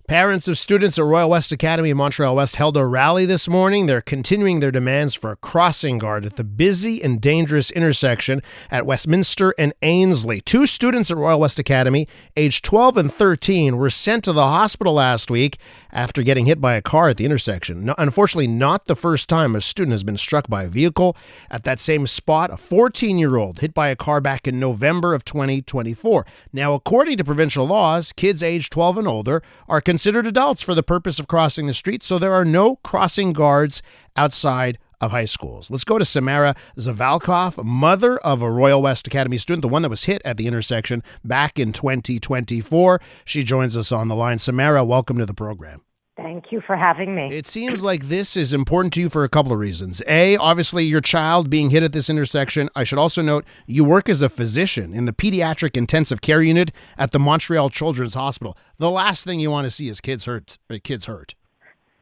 Parents of students at Royal West Academy in Montreal West held a rally this morning. They're continuing their demands for a crossing guard at the busy and dangerous intersection at Westminster and Ainslie. Two students at Royal West Academy, aged 12 and 13, were sent to the hospital last week after getting hit by a car at the intersection. No, unfortunately, not the first time a student has been struck by a vehicle. At that same spot, a 14-year-old hit by a car back in November of 2024. Now, according to provincial laws, kids aged 12 and older are considered adults for the purpose of crossing the street, so there are no crossing guards outside of high schools. Let's go to Samara Zavalkoff, mother of a Royal West Academy student, the one that was hit at the intersection back in 2024. She joins us on the line. Samara, welcome to the program. Thank you for having me. It seems like this is important to you for a couple of reasons. A, obviously your child being hit at this intersection. I should also note you work as a physician in the pediatric intensive care unit at the Montreal Children's Hospital. The last thing you want to see is kids hurt.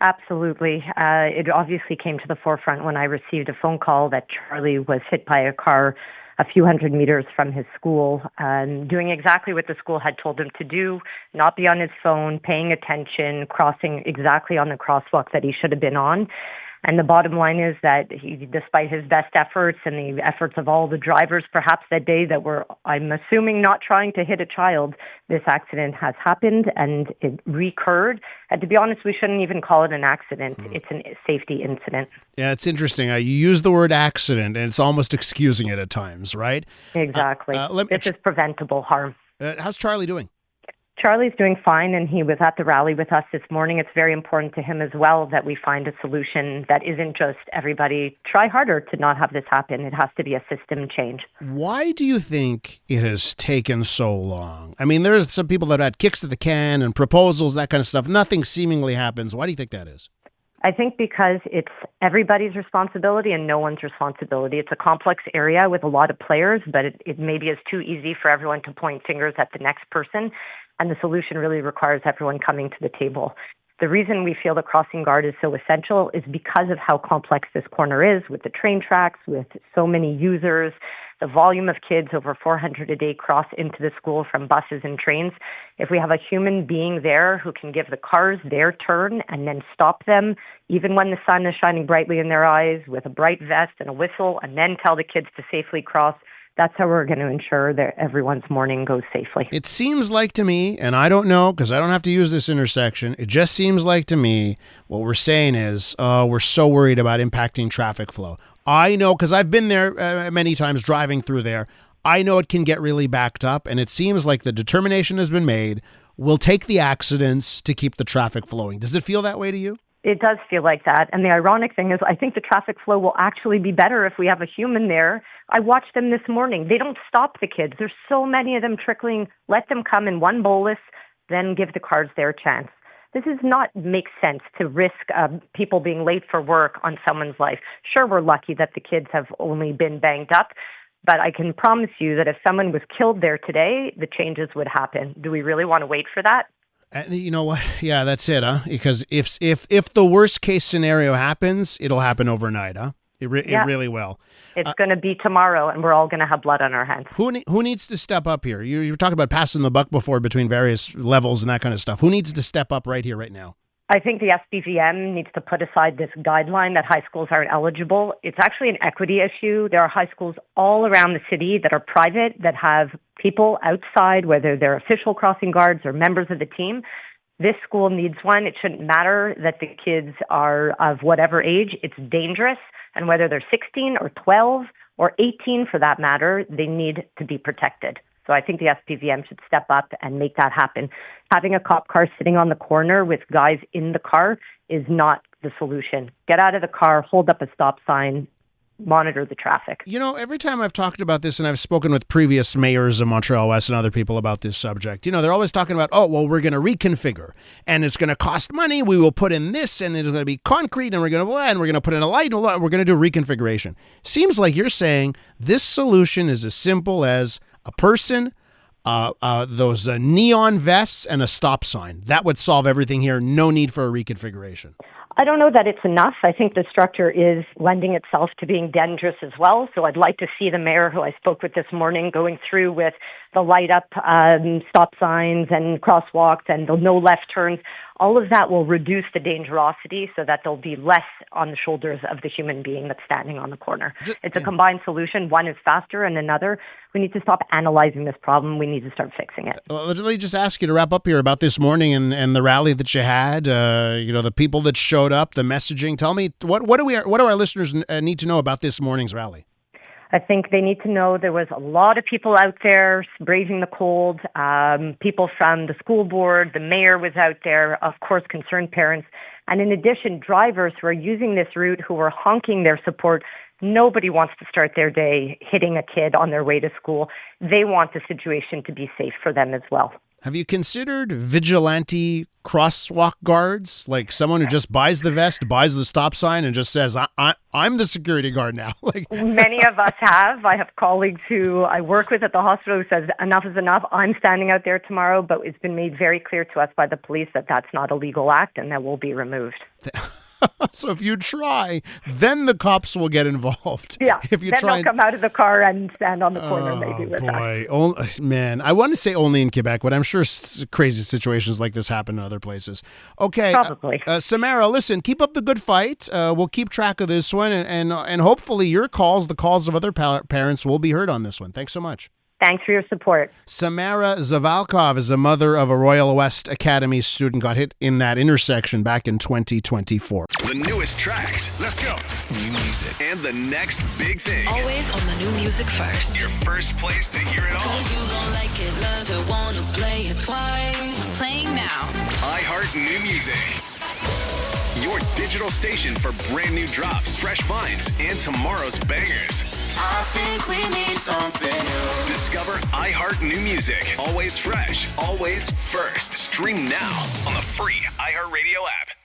Absolutely. It obviously came to the forefront when I received a phone call that Charlie was hit by a car a few hundred meters from his school, doing exactly what the school had told him to do, not be on his phone, paying attention, crossing exactly on the crosswalk that he should have been on. And the bottom line is that he, despite his best efforts and the efforts of all the drivers perhaps that day that were, I'm assuming, not trying to hit a child, this accident has happened and it recurred. And to be honest, we shouldn't even call it an accident. It's a safety incident. Yeah, it's interesting. You use the word accident and it's almost excusing it at times, right? Exactly. This is preventable harm. How's Charlie doing? Charlie's doing fine, and he was at the rally with us this morning. It's very important to him as well that we find a solution that isn't just everybody try harder to not have this happen. It has to be a system change. Why do you think it has taken so long? I mean, there's some people that had kicks to the can and proposals, that kind of stuff. Nothing seemingly happens. Why do you think that is? I think because it's everybody's responsibility and no one's responsibility. It's a complex area with a lot of players, but it maybe is too easy for everyone to point fingers at the next person. And the solution really requires everyone coming to the table. The reason we feel the crossing guard is so essential is because of how complex this corner is with the train tracks, with so many users, the volume of kids, over 400 a day, cross into the school from buses and trains. If we have a human being there who can give the cars their turn and then stop them, even when the sun is shining brightly in their eyes, with a bright vest and a whistle, and then tell the kids to safely cross, that's how we're going to ensure that everyone's morning goes safely. It seems like to me, and I don't know because I don't have to use this intersection, it just seems like to me what we're saying is we're so worried about impacting traffic flow. I know because I've been there many times driving through there. I know it can get really backed up, and it seems like the determination has been made. We'll take the accidents to keep the traffic flowing. Does it feel that way to you? It does feel like that. And the ironic thing is I think the traffic flow will actually be better if we have a human there. I watched them this morning. They don't stop the kids. There's so many of them trickling. Let them come in one bolus, then give the cars their chance. This does not make sense to risk people being late for work on someone's life. Sure, we're lucky that the kids have only been banged up, but I can promise you that if someone was killed there today, the changes would happen. Do we really want to wait for that? You know what? Yeah, that's it, huh? Because if the worst case scenario happens, it'll happen overnight, huh? It really will. It's going to be tomorrow, and we're all going to have blood on our hands. Who needs to step up here? You were talking about passing the buck before between various levels and that kind of stuff. Who needs to step up right here, right now? I think the SPVM needs to put aside this guideline that high schools aren't eligible. It's actually an equity issue. There are high schools all around the city that are private, that have people outside, whether they're official crossing guards or members of the team. This school needs one. It shouldn't matter that the kids are of whatever age. It's dangerous. And whether they're 16 or 12 or 18 for that matter, they need to be protected. So I think the SPVM should step up and make that happen. Having a cop car sitting on the corner with guys in the car is not the solution. Get out of the car, hold up a stop sign, monitor the traffic. You know, every time I've talked about this, and I've spoken with previous mayors of Montreal West and other people about this subject, they're always talking about, we're going to reconfigure and it's going to cost money. We will put in this and it's going to be concrete and we're going to put in a light and we're going to do reconfiguration. Seems like you're saying this solution is as simple as a person, those neon vests and a stop sign. That would solve everything here. No need for a reconfiguration. I don't know that it's enough. I think the structure is lending itself to being dangerous as well. So I'd like to see the mayor who I spoke with this morning going through with the light up stop signs and crosswalks and the no left turns. All of that will reduce the dangerosity so that there'll be less on the shoulders of the human being that's standing on the corner. It's a combined solution. One is faster and another, we need to stop analyzing this problem. We need to start fixing it. Let me just ask you to wrap up here about this morning and the rally that you had, the people that showed up, the messaging. Tell me, what do our listeners need to know about this morning's rally? I think they need to know there was a lot of people out there braving the cold. People from the school board, the mayor was out there, of course, concerned parents. And in addition, drivers who are using this route who were honking their support. Nobody wants to start their day hitting a kid on their way to school. They want the situation to be safe for them as well. Have you considered vigilante crosswalk guards, like someone who just buys the vest, buys the stop sign, and just says, I'm the security guard now? Many of us have. I have colleagues who I work with at the hospital who says, enough is enough. I'm standing out there tomorrow, but it's been made very clear to us by the police that that's not a legal act and that will be removed. So if you try, then the cops will get involved. Yeah, if you then try they'll come out of the car and stand on the corner maybe with us. Man, I want to say only in Quebec, but I'm sure crazy situations like this happen in other places. Okay. Probably. Samara, listen, keep up the good fight. We'll keep track of this one, and hopefully your calls, the calls of other parents, will be heard on this one. Thanks so much. Thanks for your support. Samara Zavalkoff is a mother of a Royal West Academy student, got hit in that intersection back in 2024. The newest tracks. Let's go. New music. And the next big thing. Always on the new music first. Your first place to hear it all. 'Cause you gon' like it, love it, wanna play it twice. Playing now. iHeart New Music. Your digital station for brand new drops, fresh finds, and tomorrow's bangers. I think we need something new. Discover iHeart New Music. Always fresh, always first. Stream now on the free iHeartRadio app.